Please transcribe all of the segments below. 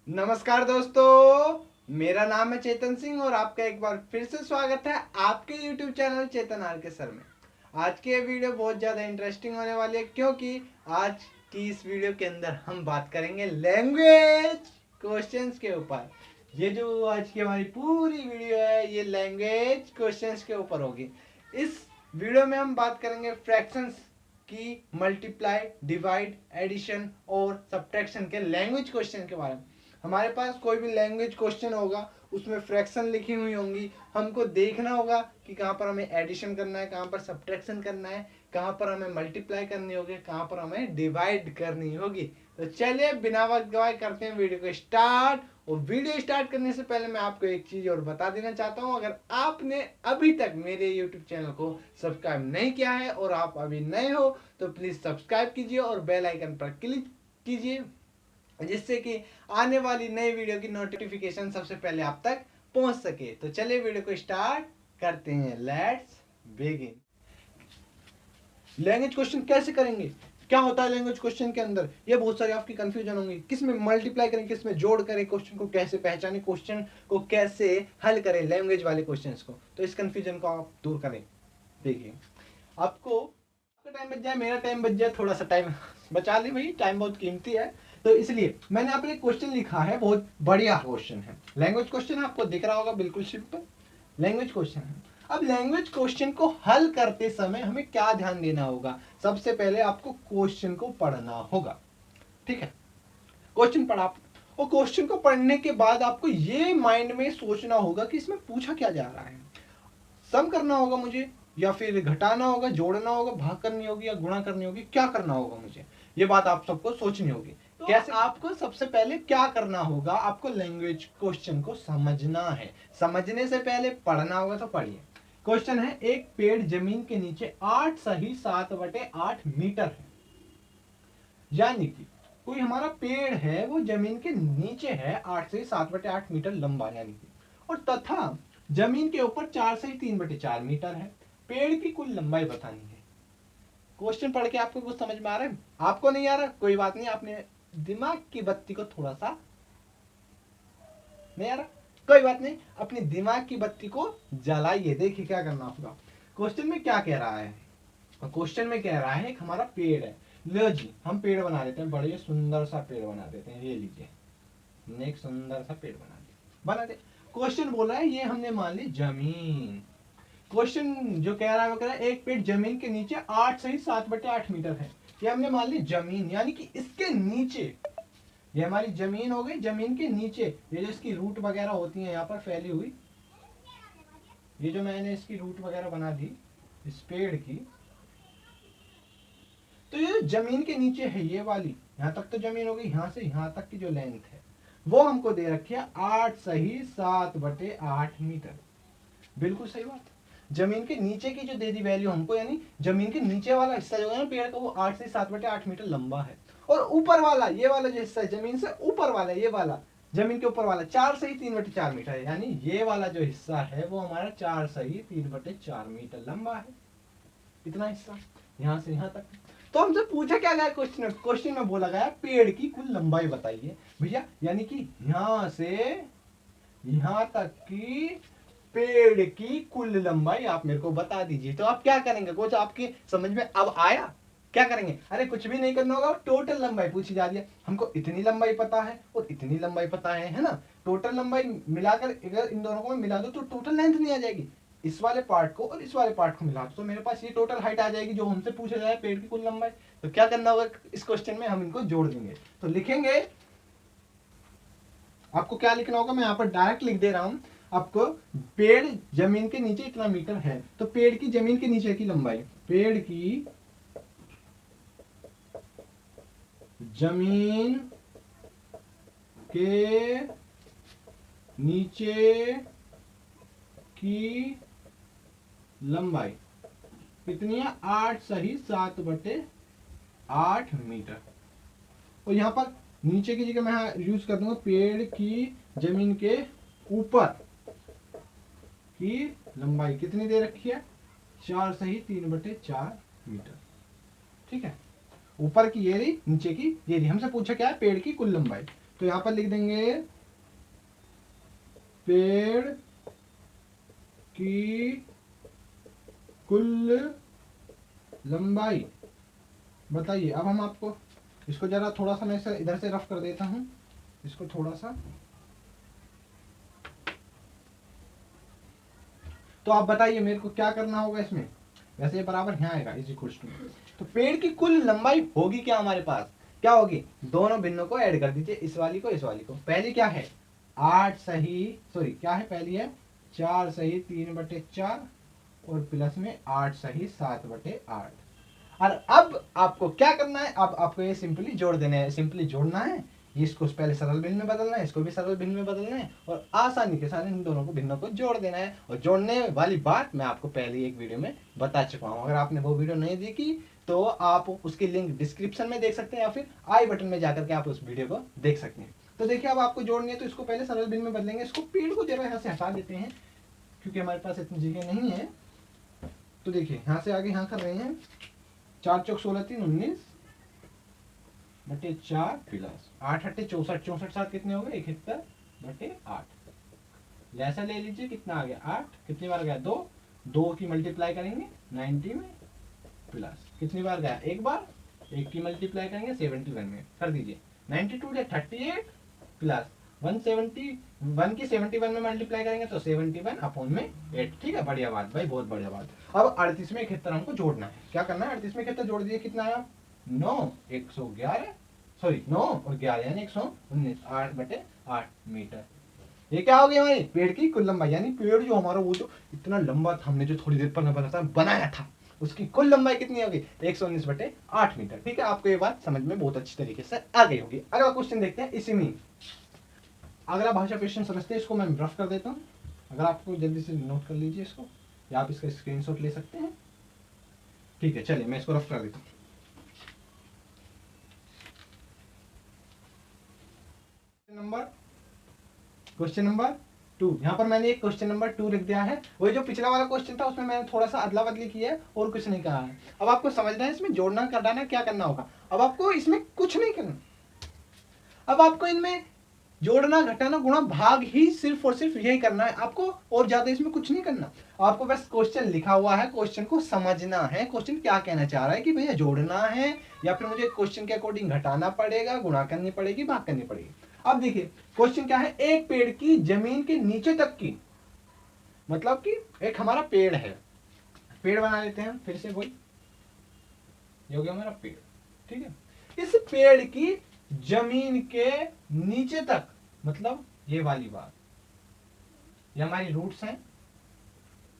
नमस्कार दोस्तों, मेरा नाम है चेतन सिंह और आपका एक बार फिर से स्वागत है आपके YouTube चैनल चेतन आर के सर में। आज की ये वीडियो बहुत ज़्यादा इंटरेस्टिंग होने वाली है क्योंकि आज की इस वीडियो के अंदर हम बात करेंगे लैंग्वेज क्वेश्चंस के ऊपर। ये जो आज की हमारी पूरी वीडियो है ये लैंग्वेज क्वेश्चंस के ऊपर होगी। इस वीडियो में हम बात करेंगे फ्रैक्शंस की, मल्टीप्लाई, डिवाइड, एडिशन और सब्ट्रैक्शन के लैंग्वेज क्वेश्चन के बारे में। हमारे पास कोई भी लैंग्वेज क्वेश्चन होगा उसमें फ्रैक्शन लिखी हुई होंगी, हमको देखना होगा कि कहाँ पर हमें एडिशन करना है, कहाँ पर सब्ट्रैक्शन करना है, कहाँ पर हमें मल्टीप्लाई करनी होगी, कहाँ पर हमें डिवाइड करनी होगी। तो चलिए बिना वक्त गवाए करते हैं वीडियो को स्टार्ट। और वीडियो स्टार्ट करने से पहले मैं आपको एक चीज और बता देना चाहता हूँ, अगर आपने अभी तक मेरे यूट्यूब चैनल को सब्सक्राइब नहीं किया है और आप अभी नए हो तो प्लीज सब्सक्राइब कीजिए और बेल आइकन पर क्लिक कीजिए, जिससे कि आने वाली नई वीडियो की नोटिफिकेशन सबसे पहले आप तक पहुंच सके। तो चलिए वीडियो को स्टार्ट करते हैं। Let's begin. लैंग्वेज क्वेश्चन कैसे करेंगे, क्या होता है लैंग्वेज क्वेश्चन के अंदर, ये बहुत सारी आपकी कंफ्यूजन होंगी। किस में मल्टीप्लाई करें, किस में जोड़ करें, क्वेश्चन को कैसे पहचाने, क्वेश्चन को कैसे हल करें लैंग्वेज वाले क्वेश्चंस को। तो इस कंफ्यूजन को आप दूर करें। देखिए, आपको आपका टाइम बच जाए, मेरा टाइम बच जाए, थोड़ा सा टाइम बचा ले भाई, टाइम बहुत कीमती है। तो इसलिए मैंने आपने क्वेश्चन लिखा है, बहुत बढ़िया क्वेश्चन है, लैंग्वेज क्वेश्चन आपको दिख रहा होगा, बिल्कुल सिंपल लैंग्वेज क्वेश्चन है। अब लैंग्वेज क्वेश्चन को हल करते समय हमें क्या ध्यान देना होगा, सबसे पहले आपको क्वेश्चन को पढ़ना होगा। ठीक है, क्वेश्चन पढ़ा और क्वेश्चन को पढ़ने के बाद आपको ये माइंड में सोचना होगा कि इसमें पूछा क्या जा रहा है। सम करना होगा मुझे, या फिर घटाना होगा, जोड़ना होगा, भाग करनी होगी या गुणा करनी होगी, क्या करना होगा मुझे, ये बात आप सबको सोचनी होगी। तो कैसे आपको सबसे पहले क्या करना होगा, आपको लैंग्वेज क्वेश्चन को समझना है। समझने से पहले पढ़ना होगा, तो पढ़िए। क्वेश्चन है, एक पेड़ जमीन के नीचे 8 सही 7/8 मीटर है। यानी कि कोई हमारा पेड़ है वो जमीन के नीचे है, 8 से 7/8 मीटर लंबा, यानी कि, और तथा जमीन के ऊपर 4 से 3/4 मीटर है। पेड़ की कुल लंबाई बतानी है। क्वेश्चन पढ़ के आपको कुछ समझ में आ रहा है? आपको नहीं आ रहा, कोई बात नहीं, आपने दिमाग की बत्ती को थोड़ा सा, नहीं आ रहा कोई बात नहीं, अपनी दिमाग की बत्ती को जलाइए, देखिए क्या करना होगा। क्वेश्चन में क्या कह रहा है, क्वेश्चन में कह रहा है एक हमारा पेड़ है। लो जी, हम पेड़ बना देते हैं, बड़े सुंदर सा पेड़ बना देते हैं। ये लीजिए, एक सुंदर सा पेड़ बना दे। क्वेश्चन बोला है ये हमने मान ली जमीन। क्वेश्चन जो कह रहा है वो कह रहा है एक पेड़ जमीन के नीचे 8 सही 7/8 मीटर है। ये हमने मान ली जमीन, यानी कि इसके नीचे, ये हमारी जमीन हो गई। जमीन के नीचे ये जो इसकी रूट वगैरह होती है यहाँ पर फैली हुई, ये जो मैंने इसकी रूट वगैरह बना दी इस पेड़ की, तो ये जमीन के नीचे है ये वाली, यहाँ तक तो जमीन हो गई, यहाँ से यहाँ तक की जो लेंथ है वो हमको दे रखी है 8 सही 7/8 मीटर। बिल्कुल सही बात। जमीन के नीचे की जो दे दी वैल्यू हमको, यानी जमीन के नीचे वाला हिस्सा जो है ना पेड़ का, वो 8 से 7/8 मीटर लंबा है। और ऊपर वाला, ये वाला जो हिस्सा है जमीन से ऊपर वाला, ये वाला जमीन के ऊपर वाला 4 सही 3/4 मीटर है। यानी ये वाला जो हिस्सा है वो हमारा 4 सही 3/4 मीटर लंबा है। इतना हिस्सा यहाँ से यहाँ तक। तो हमसे पूछा क्या गया क्वेश्चन में, क्वेश्चन में बोला गया पेड़ की कुल लंबाई बताइए भैया, यानी कि यहाँ से यहाँ तक की पेड़ की कुल लंबाई आप मेरे को बता दीजिए। तो आप क्या करेंगे, कुछ आपकी समझ में अब आया? क्या करेंगे? अरे कुछ भी नहीं करना होगा, टोटल लंबाई पूछी जा रही है, हमको इतनी लंबाई पता है और इतनी लंबाई पता है ना। टोटल लंबाई मिलाकर अगर इन दोनों को मिला दो तो टोटल लेंथ नहीं आ जाएगी, इस वाले पार्ट को और इस वाले पार्ट को मिला दो तो मेरे पास ये टोटल हाइट आ जाएगी जो हमसे पूछा जाए पेड़ की कुल लंबाई। तो क्या करना होगा इस क्वेश्चन में, हम इनको जोड़ देंगे। तो लिखेंगे, आपको क्या लिखना होगा, मैं यहाँ पर डायरेक्ट लिख दे रहा हूं आपको। पेड़ जमीन के नीचे इतना मीटर है, तो पेड़ की जमीन के नीचे की लंबाई, पेड़ की जमीन के नीचे की लंबाई कितनी है, 8 सही 7/8 मीटर। और यहां पर नीचे की जगह मैं यूज कर दूंगा पेड़ की जमीन के ऊपर की लंबाई कितनी दे रखी है, 4 सही 3/4 मीटर। ठीक है, ऊपर की ये रही, नीचे की ये रही। हमसे पूछा क्या है, पेड़ की कुल लंबाई। तो यहां पर लिख देंगे पेड़ की कुल लंबाई बताइए। अब हम आपको इसको जरा थोड़ा सा मैं इधर से रफ कर देता हूं, इसको थोड़ा सा। तो आप बताइए मेरे को क्या करना होगा इसमें। वैसे ये बराबर यहाँ आएगा इज इक्वल टू, तो पेड़ की कुल लंबाई होगी क्या हमारे पास, क्या होगी, दोनों भिन्नों को ऐड कर दीजिए, इस वाली को इस वाली को। पहली क्या है 8 सही, सॉरी क्या है, पहली है 4 सही 3/4 और प्लस में 8 सही 7/8। और अब आपको क्या करना है, अब आपको ये सिंपली जोड़ देना है, सिंपली जोड़ना है। इसको पहले सरल भिन्न में बदलना है, इसको भी सरल भिन्न में बदलना है और आसानी के साथ इन दोनों को भिन्नों को जोड़ देना है। और जोड़ने वाली बात मैं आपको पहले एक वीडियो में बता चुका हूं, अगर आपने वो वीडियो नहीं देखी तो आप उसकी लिंक डिस्क्रिप्शन में देख सकते हैं या फिर आई बटन में जाकर के आप उस वीडियो को देख सकते हैं। तो देखिए अब आपको जोड़नी है, तो इसको पहले सरल भिन्न में बदलेंगे। इसको पेड़ को जरा यहाँ से हटा देते हैं क्योंकि हमारे पास इतनी जगह नहीं है। तो देखिए यहाँ से आगे यहाँ कर रहे हैं 4 चौक 16 3 19 बटे 4 प्लस 8 8 64 64 7 कितने हो गए 71 बटे 8। ऐसा ले लीजिए कितना आ गया 8, कितनी बार गया 2, 2 की मल्टीप्लाई करेंगे 90 में प्लस कितनी बार गया एक बार, 1 की मल्टीप्लाई करेंगे 71 में कर दीजिए 92 से 38 प्लस 171 की 71 में मल्टीप्लाई करेंगे तो 71 अपॉन में 8। ठीक है, बढ़िया बात भाई, बहुत बढ़िया बात। अब 38 में 71 हमको जोड़ना है, क्या करना है 38 में 71 जोड़ दिए कितना आया 9 111 सॉरी 9 और 11 यानी 119 8/8 मीटर। ये क्या हो गया हमारी पेड़ की कुल लंबाई, यानी पेड़ जो हमारा वो जो इतना लंबा था हमने जो थोड़ी देर पहले बनाया था उसकी कुल लंबाई कितनी होगी 119/8 मीटर। ठीक है, आपको ये बात समझ में बहुत अच्छी तरीके से आ गई होगी। अगला क्वेश्चन देखते हैं इसी में, अगला भाषा क्वेश्चन समझते हैं। इसको मैं रफ कर देता हूँ, अगर आपको जल्दी से नोट कर लीजिए इसको या आप इसका स्क्रीनशॉट ले सकते हैं। ठीक है, चलिए मैं इसको रफ कर देता हूँ। क्वेश्चन नंबर 2, यहाँ पर मैंने एक क्वेश्चन नंबर 2 लिख दिया है। वही जो पिछला वाला क्वेश्चन था उसमें मैंने थोड़ा सा अदला बदली की है और कुछ नहीं कहा है। अब आपको समझना है इसमें जोड़ना घटाना क्या करना होगा। अब आपको इसमें कुछ नहीं करना, अब आपको इनमें जोड़ना घटाना गुणा भाग ही सिर्फ और सिर्फ यही करना है आपको, और ज्यादा इसमें कुछ नहीं करना। आपको बस क्वेश्चन लिखा हुआ है, क्वेश्चन को समझना है, क्वेश्चन क्या कहना चाह रहा है कि भैया जोड़ना है या फिर मुझे क्वेश्चन के अकॉर्डिंग घटाना पड़ेगा, गुणा करनी पड़ेगी, भाग करनी पड़ेगी। अब देखिए क्वेश्चन क्या है, एक पेड़ की जमीन के नीचे तक की, मतलब कि एक हमारा पेड़ है, पेड़ बना लेते हैं फिर से वही, ये हो गया हमारा पेड़। ठीक है, इस पेड़ की जमीन के नीचे तक, मतलब ये वाली बात, ये हमारी रूट्स हैं।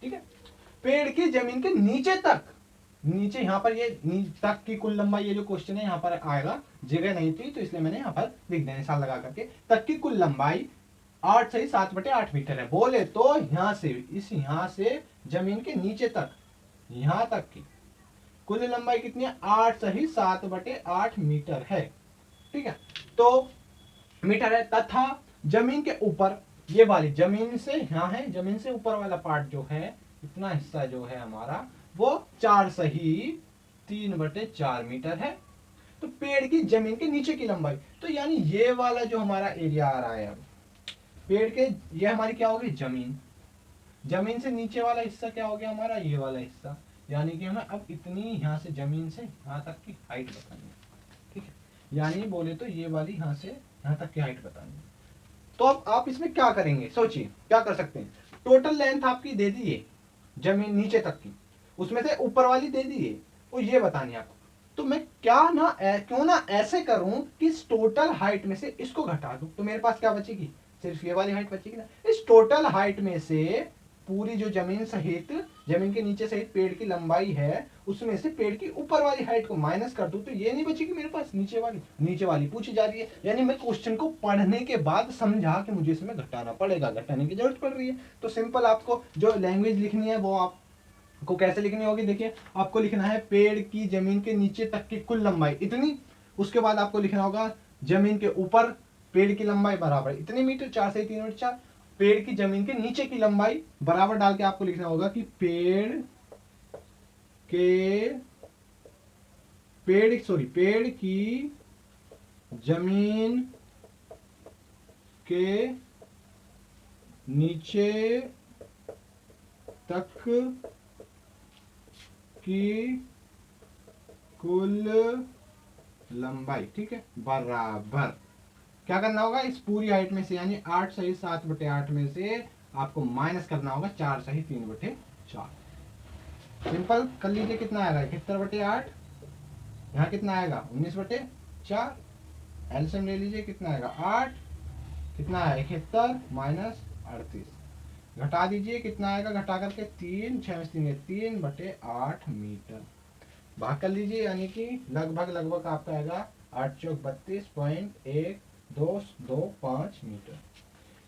ठीक है, पेड़ की जमीन के नीचे तक, नीचे यहाँ पर ये तक की कुल लंबाई, ये जो क्वेश्चन है यहाँ पर आएगा, जगह नहीं थी तो इसलिए मैंने यहाँ पर लिख दिया निशान लगा करके, तक की कुल लंबाई 8 सही 7/8 मीटर है। बोले तो यहाँ से इस यहाँ से जमीन के नीचे तक यहाँ तक की कुल लंबाई कितनी है 8 सही 7/8 मीटर है। ठीक है, तो मीटर है, तथा जमीन के ऊपर ये वाली जमीन से यहाँ है, जमीन से ऊपर वाला पार्ट जो है, इतना हिस्सा जो है हमारा वो 4 सही 3/4 मीटर है। तो पेड़ की जमीन के नीचे की लंबाई, तो यानी ये वाला जो हमारा एरिया आ रहा है, अब पेड़ के ये हमारी क्या होगी जमीन, जमीन से नीचे वाला हिस्सा क्या हो गया हमारा ये वाला हिस्सा, यानी कि हमें अब इतनी यहाँ से जमीन से यहाँ तक की हाइट बतानी है। ठीक है, यानी बोले तो ये वाली यहाँ से यहाँ तक की हाइट बतानी है। तो अब आप इसमें क्या करेंगे, सोचिए क्या कर सकते हैं। टोटल लेंथ आपकी दे दी है जमीन नीचे तक की, उसमें से ऊपर वाली दे दी है, और ये बतानी है आपको। तो मैं क्यों ना ऐसे करूं कि इस टोटल हाइट में से इसको घटा दूं, तो मेरे पास क्या बचेगी, सिर्फ ये वाली हाइट बचेगी ना। इस टोटल हाइट में से पूरी जो जमीन सहित, जमीन के नीचे सहित पेड़ की लंबाई है, उसमें से पेड़ की ऊपर वाली हाइट को माइनस कर दूं, तो ये नहीं बचेगी मेरे पास, नीचे वाली पूछी जा रही है। यानी मैं क्वेश्चन को पढ़ने के बाद समझा कि मुझे इसमें घटाना पड़ेगा, घटाने की जरूरत पड़ रही है। तो सिंपल आपको जो लैंग्वेज लिखनी है वो आपको कैसे लिखनी होगी, देखिए आपको लिखना है पेड़ की जमीन के नीचे तक की कुल लंबाई इतनी, उसके बाद आपको लिखना होगा जमीन के ऊपर पेड़ की लंबाई बराबर इतने मीटर, 4 से 3/4, पेड़ की जमीन के नीचे की लंबाई बराबर डाल के आपको लिखना होगा कि पेड़ की जमीन के नीचे तक की कुल लंबाई, ठीक है, बराबर क्या करना होगा, इस पूरी हाइट में से यानी 8 सही 7/8 में से आपको माइनस करना होगा 4 सही 3/4। सिंपल कर लीजिए, कितना आएगा 71/8, यहाँ कितना आएगा 19/4, एलसीएम ले लीजिए, कितना आएगा 8, कितना है 71 माइनस 38, घटा दीजिए, कितना आएगा घटा करके 3, 6 में 3/8 मीटर, भाग कर लीजिए, यानी कि लगभग आपका आएगा 8 चौक 32.1225 मीटर,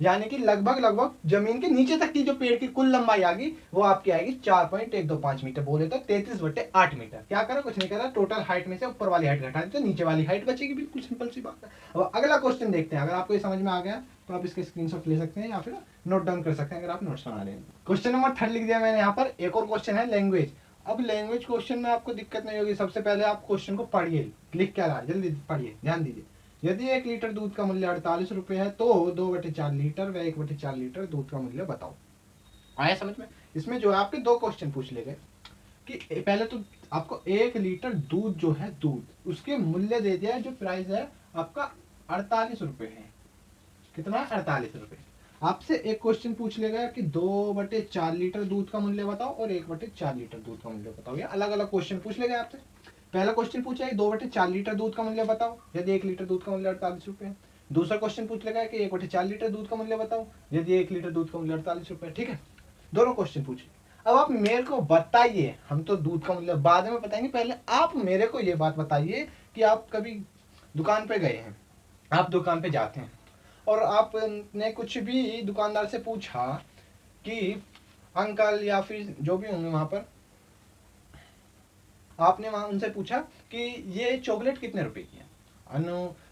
यानी कि लगभग जमीन के नीचे तक की जो पेड़ की कुल लंबाई आ गई वो आपकी आएगी 4.125 मीटर, बोले तो 33/8 मीटर। क्या करा, कुछ नहीं करा, टोटल हाइट में से ऊपर वाली हाइट घटा दी तो नीचे वाली हाइट बचेगी, बिल्कुल सिंपल सी बात है। अब अगला क्वेश्चन देखते हैं, अगर आपको ये समझ में आ गया तो आप इसके स्क्रीनशॉट ले सकते हैं या फिर नोट डाउन कर सकते हैं अगर आप नोट्स बना रहे हैं। क्वेश्चन नंबर 3 लिख दिया मैंने यहाँ पर। एक और क्वेश्चन है लैंग्वेज। अब लैंग्वेज क्वेश्चन में आपको दिक्कत नहीं होगी, सबसे पहले आप क्वेश्चन को पढ़िए, लिख क्या रहा है जल्दी पढ़िए, ध्यान दीजिए। यदि 1 लीटर दूध का मूल्य 48 रुपए है तो 2/4 लीटर व 1/4 लीटर दूध का मूल्य बताओ। आया समझ में? इसमें जो है आपके 2 क्वेश्चन पूछ ले गए कि पहले तो आपको 1 लीटर दूध जो है, दूध उसके मूल्य दे दिया है, जो प्राइस है आपका 48 रुपए है। कितना? 48 रुपए। आपसे एक क्वेश्चन पूछ लेगा कि 2/4 लीटर दूध का मूल्य बताओ और 1/4 लीटर दूध का मूल्य बताओ। ये अलग अलग क्वेश्चन पूछ लेगा आपसे। पहला क्वेश्चन पूछा है 2/4 लीटर दूध का मूल्य बताओ, यदि 1 लीटर दूध का मूल्य 48 रुपए है। दूसरा क्वेश्चन पूछ लेगा कि 1/4 लीटर दूध का मूल्य बताओ, यदि 1 लीटर दूध का मूल्य 48 रुपए है। ठीक है, दोनों क्वेश्चन पूछे। अब आप मेरे को बताइए, हम तो दूध का मूल्य बाद में बताएंगे, पहले आप मेरे को ये बात बताइए कि आप कभी दुकान पे गए हैं, आप दुकान पे जाते हैं और आपने कुछ भी दुकानदार से पूछा कि अंकल या फिर जो भी होंगे वहां पर, आपने वहां उनसे पूछा कि ये चॉकलेट कितने रुपए की है,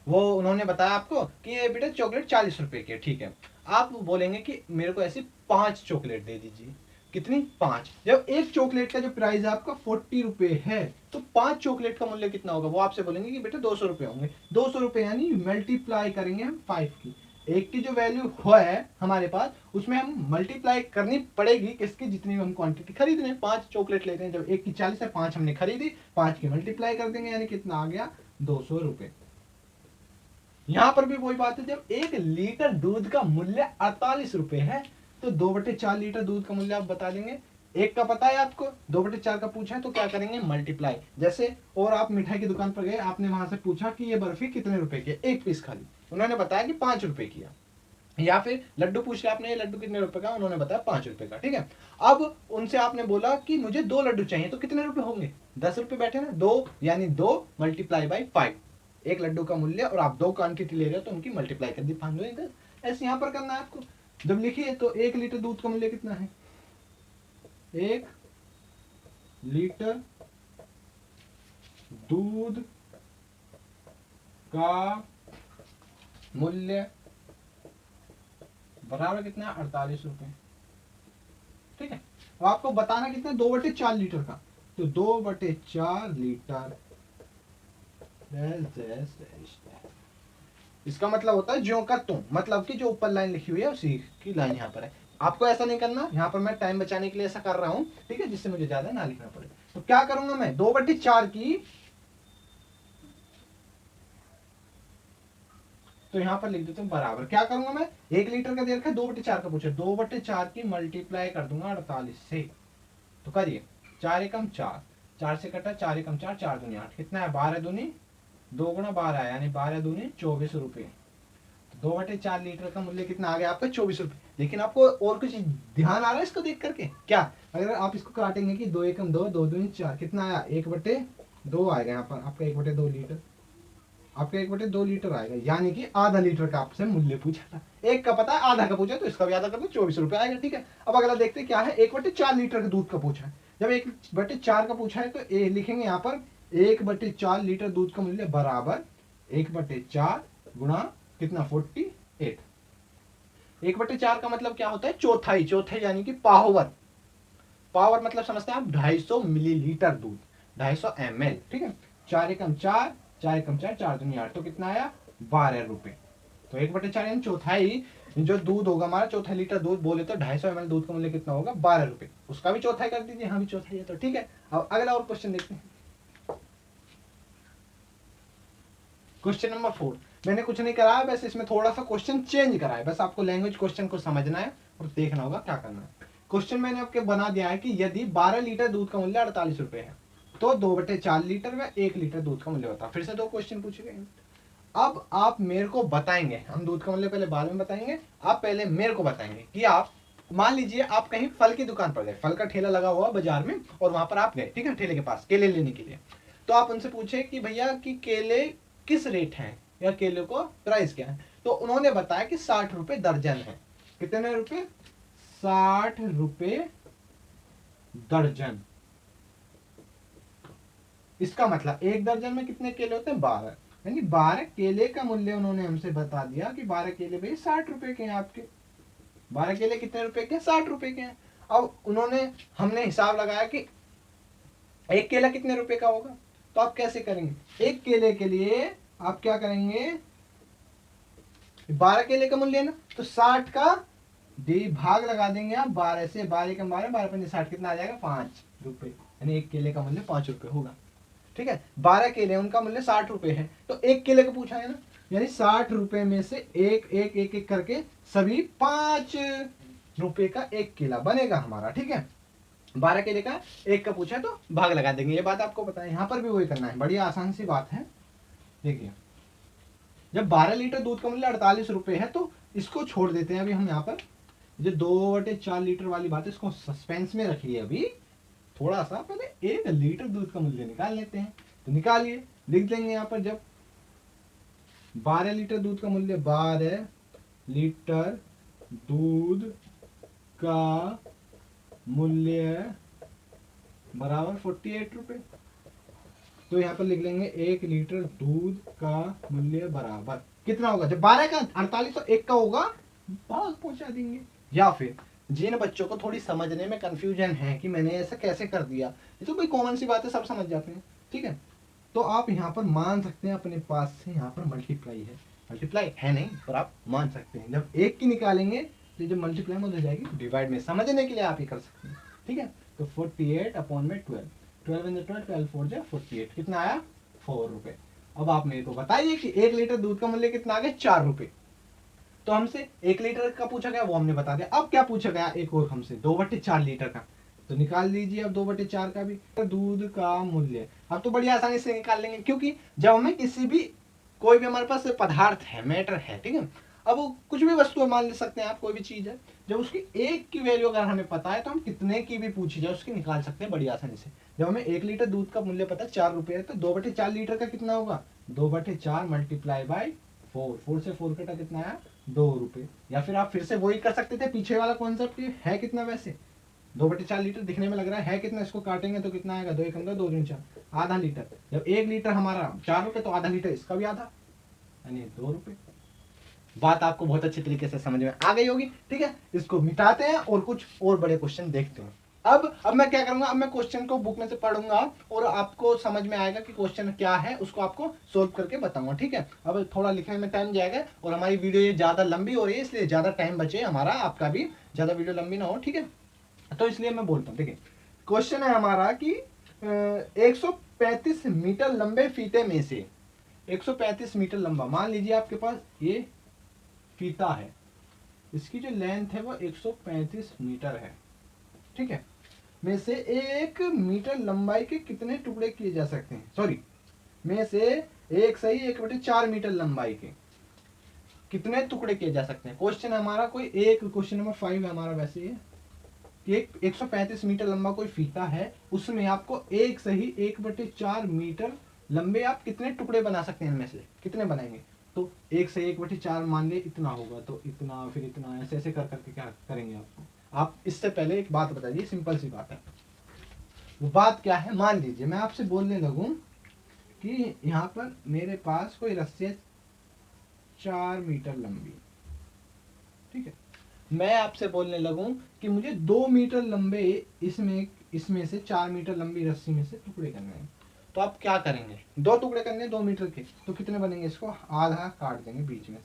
वो उन्होंने बताया आपको कि ये बेटा चॉकलेट 40 रुपए की है। ठीक है, आप बोलेंगे कि मेरे को ऐसी 5 चॉकलेट दे दीजिए। कितनी? 5। जब एक चॉकलेट का जो प्राइस है आपका 40 रुपए है तो 5 चॉकलेट का मूल्य कितना होगा, वो आपसे बोलेंगे कि बेटा 200 रुपए होंगे। 200 रुपए यानी मल्टीप्लाई करेंगे हम 5 की, एक की जो वैल्यू है हमारे पास उसमें हम मल्टीप्लाई करनी पड़ेगी किसकी, जितनी हम क्वांटिटी खरीद रहे हैं। 5 चॉकलेट लेते हैं, जब एक की 40 है, 5 हमने खरीदी, 5 की मल्टीप्लाई कर देंगे, यानी कितना आ गया 200 रुपए। यहां पर भी वही बात है, जब 1 लीटर दूध का मूल्य 48 रुपए है तो 2/4 लीटर दूध का मूल्य आप बता देंगे। एक का पता है आपको, 2/4 का पूछा है तो क्या करेंगे, मल्टीप्लाई। जैसे और आप मिठाई की दुकान पर गए, आपने वहां से पूछा कि ये बर्फी कितने रुपए की है, एक पीस खाली, उन्होंने बताया कि 5 रुपए की है। या फिर लड्डू पूछ लिया आपने, ये लड्डू कितने रुपए का, उन्होंने बताया 5 रुपए का। ठीक है, अब उनसे आपने बोला कि मुझे 2 लड्डू चाहिए, तो कितने रुपए होंगे, 10 रुपए बैठे ना, 2 यानी 2 मल्टीप्लाई बाई 5, एक लड्डू का मूल्य, और आप 2 क्वांटिटी ले रहे हो तो उनकी मल्टीप्लाई कर दी 5। ऐसे यहां पर करना है आपको। जब लिखिए तो 1 लीटर दूध का मूल्य कितना है, 1 लीटर दूध का मूल्य बराबर कितना है, 48 रुपए। ठीक है, अब आपको बताना कितना है, 2/4 लीटर का, तो 2/4 लीटर इसका मतलब होता है ज्यों का त्यों, मतलब कि जो ऊपर लाइन लिखी हुई है उसी की लाइन यहाँ पर है। आपको ऐसा नहीं करना, यहाँ पर मैं टाइम बचाने के लिए ऐसा कर रहा हूँ, ठीक है, जिससे मुझे ज्यादा ना लिखना पड़े। तो क्या करूंगा मैं, 2/4 की, तो यहाँ पर लिख देता हूँ बराबर, क्या करूंगा मैं, 1 लीटर का दे रखा है, 2/4 का पूछे, 2/4 की मल्टीप्लाई कर दूंगा 48 से। तो करिए, 4 एकम 4, 4 से कटा, 4 एकम 4, 4 दूनी 8, कितना है, 12 दूनी 2 गुना 12 यानी 12 दूनी 24 रुपए। 2/4 लीटर का मूल्य कितना आ गया आपका, 24 रुपए। लेकिन आपको और कुछ ध्यान आ रहा है इसको देख करके, क्या, अगर आप इसको काटेंगे कि 2 एकम 2, 2 दूनी 4, कितना आया, 1/2 आएगा यहाँ पर आपका, 1/2 लीटर, आपका 1/2 लीटर आएगा, यानी कि आधा लीटर का आपसे मूल्य पूछा था। एक का पता है, आधा का पूछा तो इसका भी आधा कर दो, 24 रुपए आएगा। ठीक है, अब अगला देखते क्या है, 1/4 लीटर का दूध का पूछा है। जब 1/4 का पूछा है तो लिखेंगे यहाँ पर 1/4 लीटर दूध का मूल्य बराबर 1/4 गुणा कितना, 48। 1/4 का मतलब क्या होता है, चौथाई, चौथाई यानी कि पावर, पावर मतलब समझते हैं आप, 250 मिलीलीटर दूध, 250 ml। ठीक है, 4 एकम 4, 4 एकम 4, 4 दूनी 8, तो कितना आया, 12 रुपए। तो 1/4 यानी चौथाई जो दूध होगा हमारा, चौथा लीटर दूध बोले तो 250 ml दूध का मूल्य कितना होगा, 12 रुपए। उसका भी चौथाई कर दीजिए, हाँ भी चौथाई है तो ठीक है। अब अगला और क्वेश्चन देखते हैं। क्वेश्चन नंबर 4, मैंने कुछ नहीं करा है, बस इसमें थोड़ा सा क्वेश्चन चेंज करा है, बस आपको लैंग्वेज क्वेश्चन को समझना है और देखना होगा क्या करना है। क्वेश्चन मैंने आपके बना दिया है कि यदि 12 लीटर दूध का मूल्य 48 रुपए है तो 2/4 लीटर व 1 लीटर दूध का मूल्य बता। फिर से 2 क्वेश्चन पूछे गए। अब आप मेरे को बताएंगे, हम दूध का मूल्य पहले बाद में बताएंगे, आप पहले मेरे को बताएंगे कि आप मान लीजिए आप कहीं फल की दुकान पर गए, फल का ठेला लगा हुआ बाजार में और वहां पर आप गए, ठीक है, ठेले के पास केले लेने के लिए। तो आप उनसे पूछे कि भैया कि केले किस रेट हैं या केले को प्राइस क्या है, तो उन्होंने बताया कि 60 रुपए दर्जन है। कितने रुपए, 60 रुपए दर्जन। इसका मतलब एक दर्जन में कितने केले होते हैं, 12, यानी 12 केले का मूल्य उन्होंने हमसे बता दिया कि 12 केले भाई 60 रुपए के हैं आपके। 12 केले कितने रुपए के, 60 रुपए के हैं। अब हमने हिसाब लगाया कि एक केला कितने रुपए का होगा, तो आप कैसे करेंगे, एक केले के लिए आप क्या करेंगे, 12 केले का मूल्य है ना, तो 60 का भाग लगा देंगे आप 12 से, 12 का 12, 12 पंजे 60, कितना आ जाएगा, 5 रुपए, यानी एक केले का मूल्य 5 रुपए होगा। ठीक है, 12 केले उनका मूल्य 60 रुपए है, तो एक केले का पूछा है ना, यानी 60 रुपए में से एक एक एक एक करके सभी 5 रुपए का एक केला बनेगा हमारा। ठीक है, 12 केले का एक का पूछा है तो भाग लगा देंगे, ये बात आपको पता है। यहाँ पर भी वही करना है, बड़ी आसान सी बात है। देखिए, जब 12 लीटर दूध का मूल्य 48 रुपए है तो इसको छोड़ देते हैं अभी हम। यहाँ पर जो 2/4 लीटर वाली बात है इसको सस्पेंस में रखिए अभी थोड़ा सा, पहले 1 लीटर दूध का मूल्य निकाल लेते हैं। तो निकालिए, लिख देंगे यहाँ पर, जब 12 लीटर दूध का मूल्य, 12 लीटर दूध का मूल्य बराबर 48 रुपए, तो यहाँ पर लिख लेंगे 1 लीटर दूध का मूल्य बराबर कितना होगा, जब 12 का 48 तो 1 का होगा, भाग पहुंचा देंगे। या फिर जिन बच्चों को थोड़ी समझने में कंफ्यूजन है कि मैंने ऐसा कैसे कर दिया, ये तो कोई कॉमन सी बात है, सब समझ जाते हैं। ठीक है, तो आप यहाँ पर मान सकते हैं अपने पास से, यहाँ पर मल्टीप्लाई है, मल्टीप्लाई है नहीं पर आप मान सकते हैं, जब 1 की निकालेंगे तो जब मल्टीप्लाई में हो जाएगी डिवाइड में, समझने के लिए आप ये कर सकते हैं। ठीक है, तो 48 अपॉन में 12, 12 इन 12, 12 4 जा 48, कितना आया, 4 रुपए। अब आप मेरे को बताइए कि 1 लीटर दूध का मूल्य कितना आ गया, 4 रुपए। तो हमसे 1 लीटर का पूछा गया, वो हमने बता दिया। अब क्या पूछा गया, एक और हमसे 2/4 लीटर का, तो निकाल लीजिए अब 2/4 का भी। दूध का मूल्य अब तो बड़ी आसानी से निकाल लेंगे, क्योंकि जब हमें किसी भी कोई भी हमारे पास पदार्थ है, मैटर है, ठीक है, अब वो कुछ भी वस्तु मान ले सकते हैं आप, कोई भी चीज है, जब उसकी एक की वैल्यू अगर हमें पता है तो हम कितने की भी पूछी जाए उसकी निकाल सकते हैं बड़ी आसानी से। जब हमें 1 लीटर दूध का मूल्य पता है 4 रुपए है, तो 2/4 लीटर का कितना होगा, 2/4 मल्टीप्लाई बाई 4, 4 से 4 कटा, कितना आया, 2 रुपए। या फिर आप फिर से वही कर सकते थे, पीछे वाला कॉन्सेप्ट है कितना, वैसे 2/4 लीटर दिखने में लग रहा है कितना, इसको काटेंगे तो कितना आएगा, 2 1 2 2 4, आधा लीटर। जब 1 लीटर हमारा 4 रुपए तो आधा लीटर इसका भी आधा, यानी 2 रुपए। बात आपको बहुत अच्छे तरीके से समझ में आ गई होगी। ठीक है, इसको मिटाते हैं और कुछ और बड़े क्वेश्चन देखते हैं। अब मैं क्या करूंगा, अब मैं क्वेश्चन को बुक में से पढ़ूंगा और आपको समझ में आएगा कि क्वेश्चन क्या है, उसको आपको सोल्व करके बताऊंगा। ठीक है, अब थोड़ा लिखने में टाइम जाएगा और हमारी वीडियो ये ज्यादा लंबी हो रही है, इसलिए ज्यादा टाइम बचे हमारा, आपका भी ज्यादा वीडियो लंबी ना हो। ठीक है, तो इसलिए मैं बोलता हूँ। देखिए, क्वेश्चन है हमारा कि 135 मीटर लंबे फीते में से, 135 मीटर लंबा, मान लीजिए आपके पास ये फीता है, इसकी जो लेंथ है वो 135 मीटर है। ठीक है, में से 1 मीटर लंबाई के कितने टुकड़े किए जा सकते हैं, सॉरी, में से एक सही 1/4 मीटर लंबाई के कितने टुकड़े किए जा सकते हैं। क्वेश्चन हमारा कोई एक, क्वेश्चन नंबर 5 है हमारा वैसे ये, कि 135 मीटर लंबा कोई फीता है, उसमें आपको एक सही 1/4 मीटर लंबे आप कितने टुकड़े बना सकते हैं, इनमें से कितने बनाएंगे। तो 1 से 1/4 मान ले इतना होगा, तो इतना, फिर इतना, ऐसे ऐसे कर करके क्या करेंगे आपको। आप इससे पहले एक बात बताइए, सिंपल सी बात है, वो बात क्या है। मान लीजिए मैं आपसे बोलने लगूं कि यहाँ पर मेरे पास कोई रस्सी है 4 मीटर लंबी, ठीक है, मैं आपसे बोलने लगूं कि मुझे 2 मीटर लंबे इसमें से 4 मीटर लंबी रस्सी में से टुकड़े करने हैं, तो आप क्या करेंगे, 2 टुकड़े करने 2 मीटर के, तो कितने बनेंगे, इसको आधा काट देंगे बीच में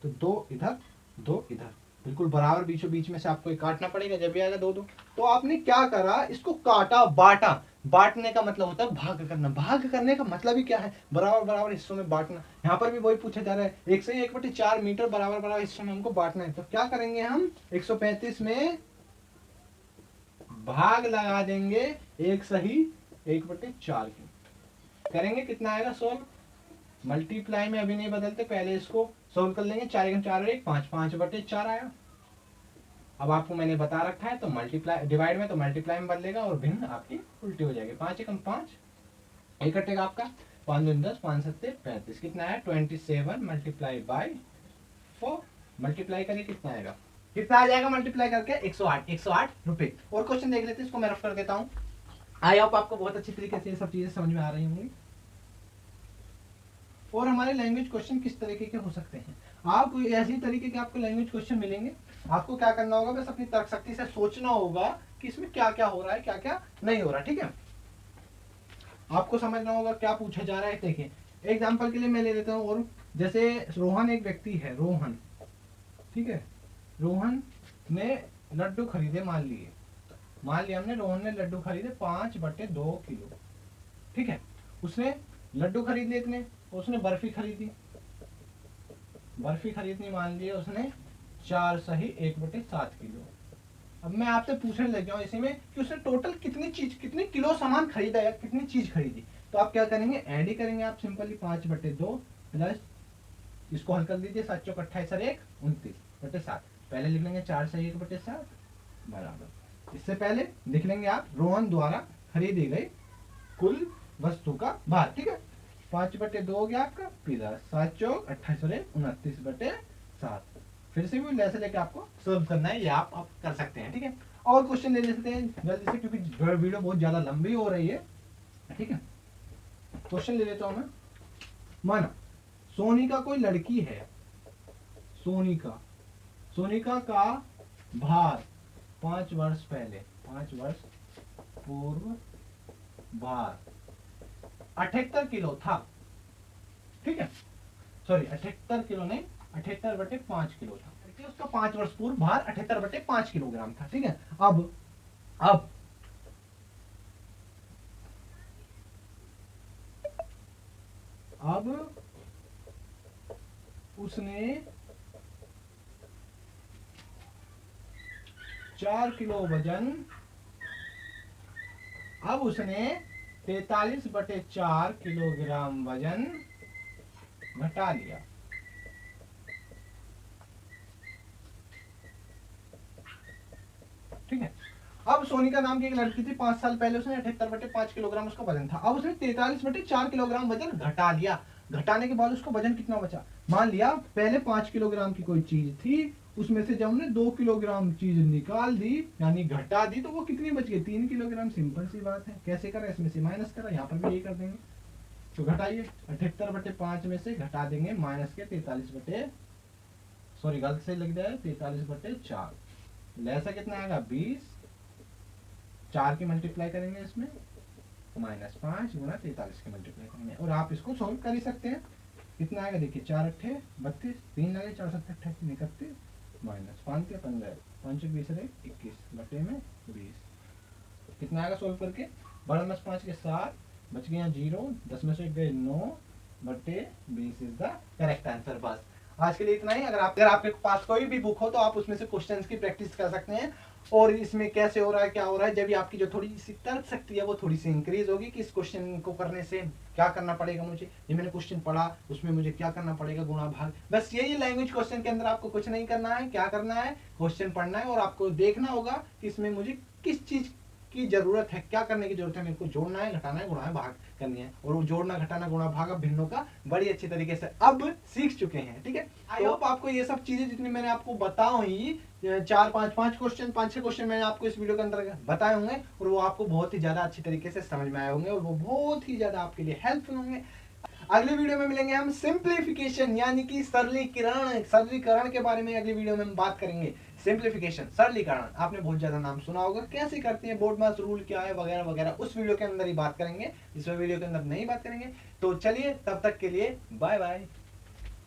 से, तो 2 इधर 2 इधर, बिल्कुल बराबर बीचों बीच में से आपको ये काटना पड़ेगा जब भी आएगा 2 2। तो आपने क्या करा, इसको काटा, बांटा। बांटने का मतलब होता है भाग करना। भाग करने का मतलब ही क्या है, बराबर बराबर हिस्सों में बांटना। यहाँ पर भी वही पूछा जा रहा है, 1 से 1/4 मीटर बराबर बराबर हिस्सों में हमको बांटना है। तो क्या करेंगे हम, 135 में भाग लगा देंगे 1 सही 1/4 की। करेंगे कितना आएगा सोल्व, मल्टीप्लाई में अभी नहीं बदलते, पहले इसको सोल्व कर लेंगे। 4 4 और 1 5, 5/4 आया। अब आपको मैंने बता रखा है, तो मल्टीप्लाई डिवाइड में तो मल्टीप्लाई में बदलेगा और भिन्न आपकी उल्टी हो जाएगी। 5 एकम 5, एक कटेगा आपका 5 दूनी 10, 5 सत्ते 35, कितना है 27 मल्टीप्लाई बाई 4। मल्टीप्लाई करिए कितना आएगा, कितना आ जाएगा मल्टीप्लाई करके 108 रुपए। और क्वेश्चन देख लेते हैं, इसको मैं रफ कर देता हूँ। आई होप आपको बहुत अच्छी तरीके से ये सब चीजें समझ में आ रही होंगी। और हमारे लैंग्वेज क्वेश्चन किस तरीके के हो सकते हैं, आप ऐसी तरीके के आपको लैंग्वेज क्वेश्चन मिलेंगे। आपको क्या करना होगा, बस अपनी तर्क शक्ति से सोचना होगा कि इसमें क्या क्या हो रहा है, क्या क्या नहीं हो रहा। ठीक है, आपको समझना होगा क्या पूछा जा रहा है। देखिए एग्जाम्पल के लिए मैं ले लेता हूँ, और जैसे रोहन एक व्यक्ति है, रोहन, ठीक है, रोहन ने लड्डू खरीदे, मान लिया हमने रोहन ने लड्डू खरीदे 5/2 किलो। ठीक है, उसने लड्डू खरीद लिए इतने, उसने बर्फी खरीदी, मान लिया उसने 4 सही 1/7 किलो। अब मैं आपसे पूछने लग जाऊं इसी में कि उसने टोटल कितनी किलो सामान खरीदा या कितनी चीज खरीदी। तो आप क्या करेंगे, ऐड ही करेंगे आप सिंपली 5/2 प्लस इसको हल कर दीजिए, 7 चौक 28 और 1 29/7। पहले लिख लेंगे 4 सही 1/7 बराबर, इससे पहले लिख लेंगे आप रोहन द्वारा खरीदी गई कुल वस्तु का भार। ठीक है, 5/2 हो गया आपका, पिलर 7 चौक 28 और 1 29/7। फिर से भी ऐसे लेके आपको सोल्व करना है, ये आप कर सकते हैं। ठीक है, और क्वेश्चन ले लेते हैं जल्दी से, क्योंकि वीडियो बहुत ज्यादा लंबी हो रही है। ठीक है, क्वेश्चन ले लेता हूं मैं। माना सोनिका कोई लड़की है, सोनिका का भार 5 वर्ष पहले, 5 वर्ष पूर्व भार 78 किलो था। ठीक है, सॉरी 78 किलो नहीं, 78/5 किलो था। उसका 5 वर्ष पूर्व भार 78/5 किलोग्राम था। ठीक है, अब उसने 4 किलो वजन, अब उसने 43/4 किलोग्राम वजन घटा लिया। ठीक है, अब सोनिका नाम की एक लड़की थी, 5 साल पहले उसने 78/5 किलोग्राम उसका वजन था। अब उसने 43/4 किलोग्राम वजन घटा लिया। घटाने के बाद उसको वजन कितना बचा, मान लिया पहले 5 किलोग्राम की कोई चीज थी, उसमें से जब हमने 2 किलोग्राम चीज निकाल दी यानी घटा दी, तो वो कितनी बच गई, 3 किलोग्राम। सिंपल सी बात है, कैसे करा, इसमें से माइनस करा, यहाँ पर भी यही कर देंगे। तो घटाइए 78/5 में से घटा देंगे माइनस के 43/4, ऐसा कितना आएगा 20, 4 की मल्टीप्लाई करेंगे इसमें, -5 गुना 43 की मल्टीप्लाई करेंगे। और आप इसको सोल्व कर ही सकते हैं, कितना आएगा देखिए, 4 8 32, 3 लगे 4 7 28 31, -5 के 15, 5 20 21 बटे में 20, कितना आएगा सोल्व करके, 12 5 के 7 बच गए 0, 10 में से गए 9/20 इज द करेक्ट आंसर। बस आज के लिए इतना ही। अगर आपके पास कोई भी बुक हो तो आप उसमें से क्वेश्चंस की प्रैक्टिस कर सकते हैं, और इसमें कैसे हो रहा है क्या हो रहा है, जब भी आपकी जो थोड़ी सी तर्क शक्ति है वो थोड़ी सी इंक्रीज होगी कि इस क्वेश्चन को करने से क्या करना पड़ेगा मुझे, ये मैंने क्वेश्चन पढ़ा उसमें मुझे क्या करना पड़ेगा, गुणा भाग। बस यही लैंग्वेज क्वेश्चन के अंदर आपको कुछ नहीं करना है, क्या करना है, क्वेश्चन पढ़ना है और आपको देखना होगा कि इसमें मुझे किस चीज की जरूरत है, क्या करने की जरूरत है, मेरे को जोड़ना है, घटाना है, गुणा है, भाग करनी है। और वो जोड़ना घटाना गुणा भाग अब भिन्नों का बड़ी अच्छी तरीके से अब सीख चुके हैं। ठीक है, आई होप आपको ये सब चीजें जितनी मैंने आपको बताई, 4 5 5 क्वेश्चन 5 6 क्वेश्चन मैंने आपको इस वीडियो के अंदर बताए होंगे, और वो आपको बहुत ही ज्यादा अच्छी तरीके से समझ में आए होंगे, और वो बहुत ही ज्यादा आपके लिए हेल्पफुल होंगे। अगले वीडियो में मिलेंगे हम सिंप्लीफिकेशन यानी कि सरलीकरण के बारे में अगली वीडियो में हम बात करेंगे। सिंप्लीफिकेशन, सरलीकरण, आपने बहुत ज्यादा नाम सुना होगा, कैसे करते हैं, बोर्ड मास रूल क्या है वगैरह वगैरह, उस वीडियो के अंदर ही बात करेंगे, इस वीडियो के अंदर नहीं बात करेंगे। तो चलिए तब तक के लिए बाय बाय।